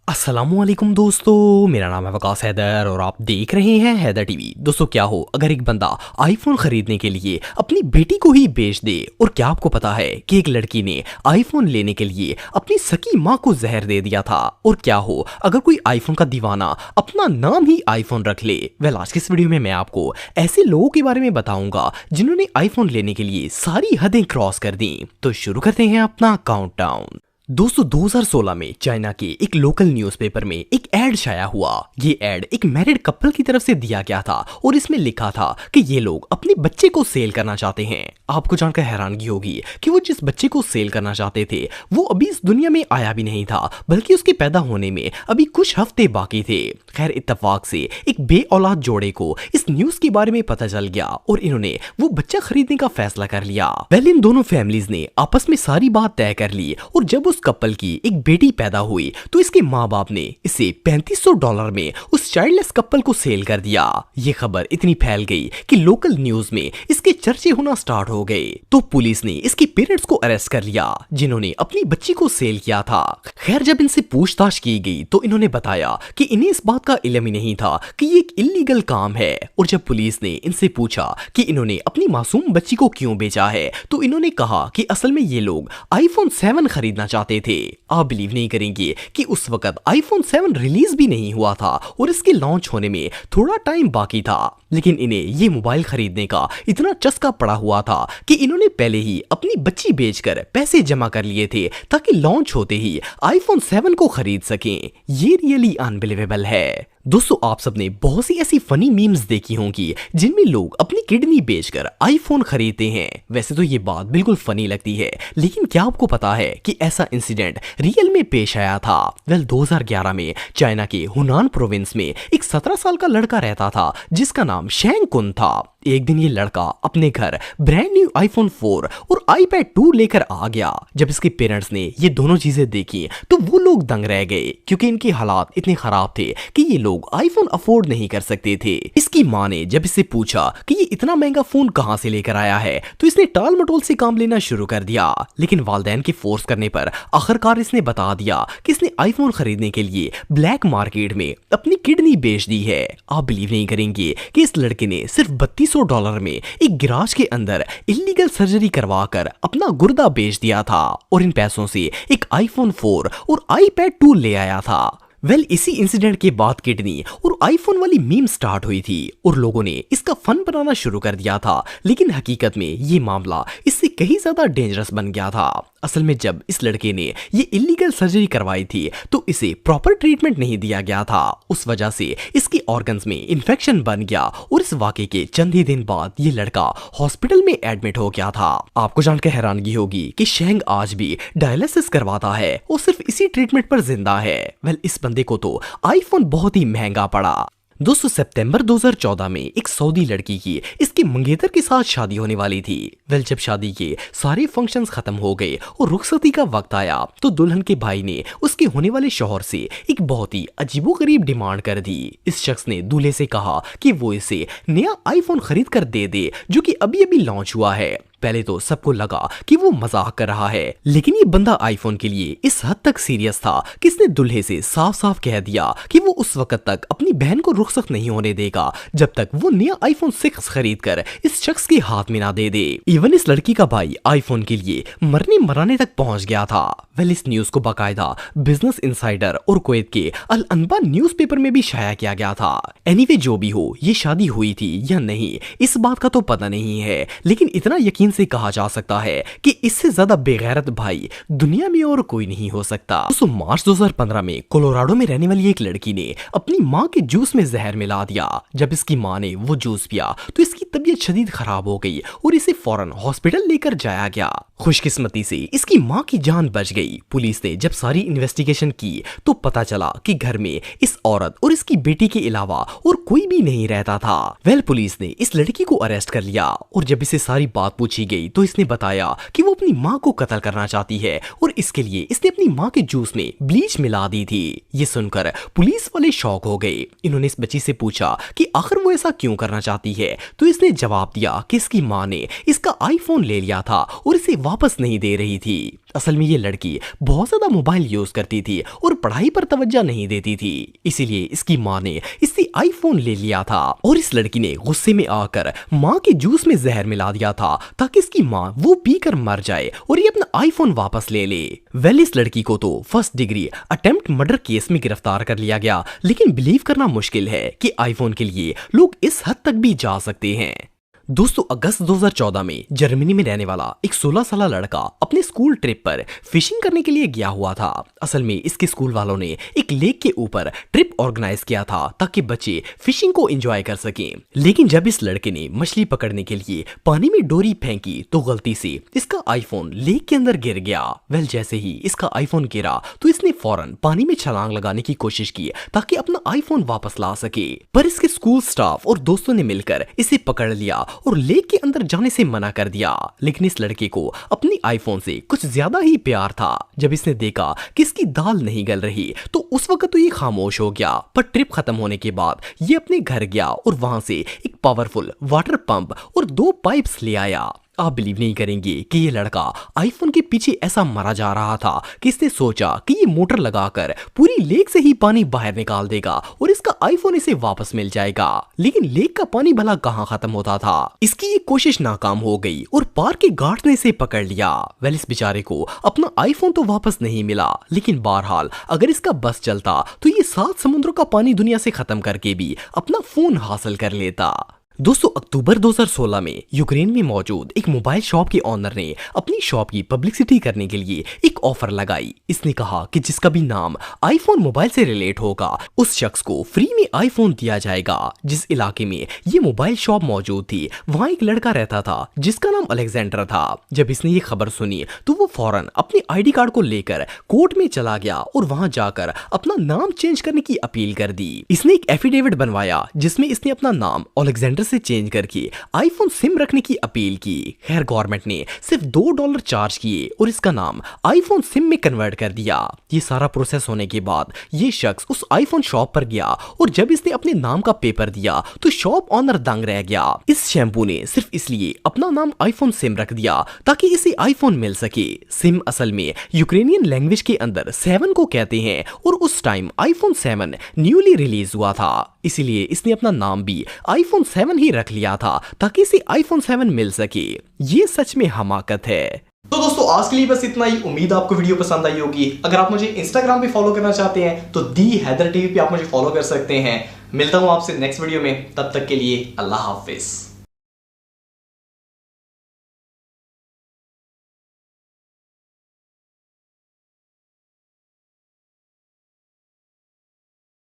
अस्सलामुअलैकुम दोस्तों, मेरा नाम है वकास हैदर और आप देख रहे हैं हैदर टीवी। दोस्तों, क्या हो अगर एक बंदा आईफोन खरीदने के लिए अपनी बेटी को ही बेच दे। और क्या आपको पता है कि एक लड़की ने आईफोन लेने के लिए अपनी सकी माँ को जहर दे दिया था। और क्या हो अगर कोई आईफोन का दीवाना अपना नाम ही आईफोन रख ले। आज की इस वीडियो में मैं आपको ऐसे लोगों के बारे में बताऊंगा जिन्होंने आईफोन लेने के लिए सारी हदें क्रॉस कर दी। तो शुरू करते हैं अपना काउंटडाउन। दोस्तों, 2016 में चाइना के एक लोकल न्यूज़पेपर में एक एड छाया हुआ। ये एड एक मैरिड कपल की तरफ से दिया गया था और इसमें लिखा था कि ये लोग अपने बच्चे को सेल करना चाहते हैं। आपको जानकर हैरानगी होगी कि वो जिस बच्चे को सेल करना चाहते थे वो अभी इस दुनिया में आया भी नहीं था, बल्कि उसके पैदा होने में अभी कुछ हफ्ते बाकी थे। खैर, इत्तेफाक से एक बे औलाद जोड़े को इस न्यूज के बारे में पता चल गया और इन्होंने वो बच्चा खरीदने का फैसला कर लिया। इन दोनों फैमिलीज ने आपस में सारी बात तय कर ली और जब उस कपल की एक बेटी पैदा हुई तो इसके माँ बाप ने इसे $3500 में उस चाइल्डलेस कपल को सेल कर दिया। ये खबर इतनी फैल गई कि लोकल न्यूज में इसके चर्चे होना स्टार्ट हो गए। तो पुलिस ने इसके पेरेंट्स को अरेस्ट कर लिया जिन्होंने अपनी बच्ची को सेल किया था। खैर, जब इनसे पूछताछ की गई तो इन्होंने बताया कि इन्हें इस बात का इल्म ही नहीं था कि ये एक इल्लीगल काम है। और जब पुलिस ने इनसे पूछा कि इन्होंने अपनी मासूम बच्ची को क्यों बेचा है तो इन्होंने कहा कि असल में ये लोग आईफोन 7 खरीदना चाहते थे। आप बिलीव नहीं करेंगे कि उस वक्त आईफोन 7 रिलीज भी नहीं हुआ था और इसके लॉन्च होने में थोड़ा टाइम बाकी था। लेकिन इन्हें ये मोबाइल खरीदने का इतना चस्का पड़ा हुआ था कि इन्होंने पहले ही अपनी बच्ची बेचकर पैसे जमा कर लिए थे ताकि लॉन्च होते ही आईफोन 7 को खरीद सकें। ये रियली अनबिलीवेबल है। दोस्तों, आप सबने बहुत सी ऐसी फनी मीम्स देखी होंगी जिनमें लोग अपनी किडनी बेचकर आईफोन खरीदते हैं। वैसे तो ये बात बिल्कुल फनी लगती है, लेकिन क्या आपको पता है कि ऐसा इंसिडेंट रियल में पेश आया था। 2011 में चाइना के हुनान प्रोविंस में एक 17 साल का लड़का रहता था जिसका नाम शेंग कुन था। एक दिन ये लड़का अपने घर ब्रांड न्यू आईफोन 4 और आईपैड 2 लेकर आ गया। जब इसके पेरेंट्स ने ये दोनों चीजें देखी तो वो लोग दंग रह गए क्योंकि इनके हालात इतने खराब थे कि ये लोग आईफोन अफोर्ड नहीं कर सकते थे। इसकी माँ ने जब इससे पूछा कि ये इतना महंगा फोन कहां से लेकर आया है तो इसने टाल मटोल से काम लेना शुरू कर दिया। लेकिन वालिदैन के फोर्स करने पर आखिरकार इसने बता दिया कि इसने आईफोन खरीदने के लिए ब्लैक मार्केट में अपनी किडनी बेच दी है। आप बिलीव नहीं करेंगे कि इस लड़के ने सिर्फ $3200 में एक गिराज के अंदर इलीगल सर्जरी करवाकर अपना गुर्दा बेच दिया था और इन पैसों से एक आईफोन 4 और आईपैड 2 ले आया था। इसी इंसिडेंट के बाद किडनी और आईफोन वाली मीम स्टार्ट हुई थी और लोगों ने इसका फन बनाना शुरू कर दिया था। लेकिन हकीकत में ये मामला इससे कहीं ज्यादा डेंजरस बन गया था। असल में जब इस लड़के ने ये इलीगल सर्जरी करवाई थी तो इसे प्रॉपर ट्रीटमेंट नहीं दिया गया था। उस वजह से इसके ऑर्गन्स में इन्फेक्शन बन गया और इस वाकये के चंद ही दिन बाद ये लड़का हॉस्पिटल में एडमिट हो गया था। आपको जानकर हैरानगी होगी कि शेंग आज भी डायलिसिस करवाता है और सिर्फ इसी ट्रीटमेंट पर जिंदा है। इस बंदे को तो आईफोन बहुत ही महंगा पड़ा। दोस्तों, सितंबर 2014 में एक सऊदी लड़की की इसके मंगेतर के साथ शादी होने वाली थी। जब शादी के सारे फंक्शंस खत्म हो गए और रुखसती का वक्त आया तो दुल्हन के भाई ने उसके होने वाले शौहर से एक बहुत ही अजीबोगरीब डिमांड कर दी। इस शख्स ने दूल्हे से कहा कि वो इसे नया आईफोन खरीद कर दे दे जो कि अभी अभी लॉन्च हुआ है। पहले तो सबको लगा कि वो मजाक कर रहा है, लेकिन ये बंदा आईफोन के लिए इस हद तक सीरियस था कि इसने दूल्हे से साफ साफ कह दिया कि वो उस वक्त तक अपनी बहन को रुखसत नहीं होने देगा जब तक वो नया आईफोन 6 खरीद कर इस शख्स के हाथ में ना दे दे। इवन इस लड़की का भाई आईफोन के लिए मरने मराने तक पहुंच गया था। इस न्यूज को बाकायदा बिजनेस इनसाइडर और कुवैत के अल अनबा न्यूज़पेपर में भी शाया किया गया था। एनीवे, जो भी हो, ये शादी हुई थी या नहीं इस बात का तो पता नहीं है, लेकिन इतना यकीन से कहा जा सकता है कि इससे ज्यादा बेगैरत भाई दुनिया में और कोई नहीं हो सकता। मार्च 2015 में कोलोराडो में रहने वाली एक लड़की ने अपनी माँ के जूस में जहर मिला दिया। जब इसकी माँ ने वो जूस पिया तो इसकी तबीयत शदीद खराब हो गई और इसे फौरन हॉस्पिटल लेकर जाया गया। खुशकिस्मती से इसकी माँ की जान बच गई। पुलिस ने जब सारी इन्वेस्टिगेशन की तो पता चला कि घर में इस औरत और इसकी बेटी के अलावा और कोई भी नहीं रहता था। पुलिस ने इस लड़की को अरेस्ट कर लिया और जब इसे सारी बात पूछी गई तो इसने बताया कि वो अपनी माँ को कत्ल करना चाहती है और इसके लिए इसने अपनी माँ के जूस में ब्लीच मिला दी थी। ये सुनकर पुलिस वाले शॉक हो गए। इन्होंने इस बच्ची से पूछा कि आखिर वो ऐसा क्यों करना चाहती है तो इसने जवाब दिया कि इसकी माँ ने इसका आईफोन ले लिया था और इसे वापस नहीं दे रही थी। असल में ये लड़की बहुत ज्यादा मोबाइल यूज करती थी और पढ़ाई पर तवज्जो नहीं देती थी, इसीलिए इसकी माँ ने इससे आईफोन ले लिया था और इस लड़की ने गुस्से में आकर माँ के जूस में जहर मिला दिया था ताकि इसकी माँ वो पीकर मर जाए और ये अपना आईफोन वापस ले ले। वेल, इस लड़की को तो first degree attempt murder case में गिरफ्तार कर लिया गया, लेकिन बिलीव करना मुश्किल है कि आईफोन के लिए लोग इस हद तक भी जा सकते हैं। दोस्तों, अगस्त 2014 में जर्मनी में रहने वाला एक 16 साल लड़का अपने स्कूल ट्रिप पर फिशिंग करने के लिए गया हुआ था। असल में इसके स्कूल वालों ने एक लेक के ऊपर ट्रिप ऑर्गेनाइज किया था ताकि बच्चे फिशिंग को एंजॉय कर सकें। लेकिन जब इस लड़के ने मछली पकड़ने के लिए पानी में डोरी फेंकी तो गलती से इसका आईफोन लेक के अंदर गिर गया। वेल, जैसे ही इसका आईफोन गिरा तो इसने फौरन पानी में छलांग लगाने की कोशिश की ताकि अपना आईफोन वापस ला सके, पर इसके स्कूल स्टाफ और दोस्तों ने मिलकर इसे पकड़ लिया और लेक के अंदर जाने से मना कर दिया। लेकिन इस लड़के को अपनी आईफोन से कुछ ज्यादा ही प्यार था। जब इसने देखा कि इसकी दाल नहीं गल रही तो उस वक्त तो ये खामोश हो गया, पर ट्रिप खत्म होने के बाद ये अपने घर गया और वहां से एक पावरफुल वाटर पंप और 2 पाइप्स ले आया। आप बिलीव नहीं करेंगे कि ये लड़का आईफोन के पीछे ऐसा मरा जा रहा था कि इसने सोचा कि ये मोटर लगाकर पूरी लेक से ही पानी बाहर निकाल देगा और इसका आईफोन इसे वापस मिल जाएगा। लेकिन लेक का पानी भला कहां खत्म होता था। इसकी ये कोशिश नाकाम हो गई और पार्क के गार्ड ने इसे पकड़ लिया। वेल, इस बेचारे को अपना आईफोन तो वापस नहीं मिला, लेकिन बहरहाल अगर इसका बस चलता तो ये 7 समुद्रों का पानी दुनिया से खत्म करके भी अपना फोन हासिल कर लेता। दोस्तों, अक्टूबर 2016 में यूक्रेन में मौजूद एक मोबाइल शॉप के ऑनर ने अपनी शॉप की पब्लिसिटी करने के लिए एक ऑफर लगाई। इसने कहा कि जिसका भी नाम आईफोन मोबाइल से रिलेट होगा उस शख्स को फ्री में आईफोन दिया जाएगा। जिस इलाके में ये मोबाइल शॉप मौजूद थी वहां एक लड़का रहता था जिसका नाम अलेक्जेंडर था। जब इसने ये खबर सुनी तो वो फौरन अपने आईडी कार्ड को लेकर कोर्ट में चला गया और वहां जाकर अपना नाम चेंज करने की अपील कर दी। इसने एक एफिडेविट बनवाया जिसमें इसने अपना नाम अलेक्जेंडर से चेंज करके आईफोन सिम रखने की अपील की। खैर, गवर्नमेंट ने सिर्फ $2 चार्ज किए और इसका नाम आईफोन सिम में कन्वर्ट कर दिया। ये सारा प्रोसेस होने के बाद ये शख्स उस आईफोन शॉप पर गया और जब इसने अपने नाम का पेपर दिया तो शॉप ऑनर दंग रह गया। इस शैम्पू ने सिर्फ इसलिए अपना नाम आईफोन सिम रख दिया ताकि इसे आईफोन मिल सके। सिम असल में यूक्रेनियन लैंग्वेज के अंदर 7 को कहते हैं और उस टाइम आईफोन 7 न्यूली रिलीज हुआ था, इसीलिए इसने अपना नाम भी आईफोन 7 ही रख लिया था ताकि इसे आईफोन 7 मिल सके। ये सच में हमाकत है। तो दोस्तों, आज के लिए बस इतना ही। उम्मीद आपको वीडियो पसंद आई होगी। अगर आप मुझे इंस्टाग्राम पे फॉलो करना चाहते हैं तो दी हैदर टीवी पे आप मुझे फॉलो कर सकते हैं। मिलता हूं आपसे नेक्स्ट वीडियो में, तब तक के लिए अल्लाह हाफिज।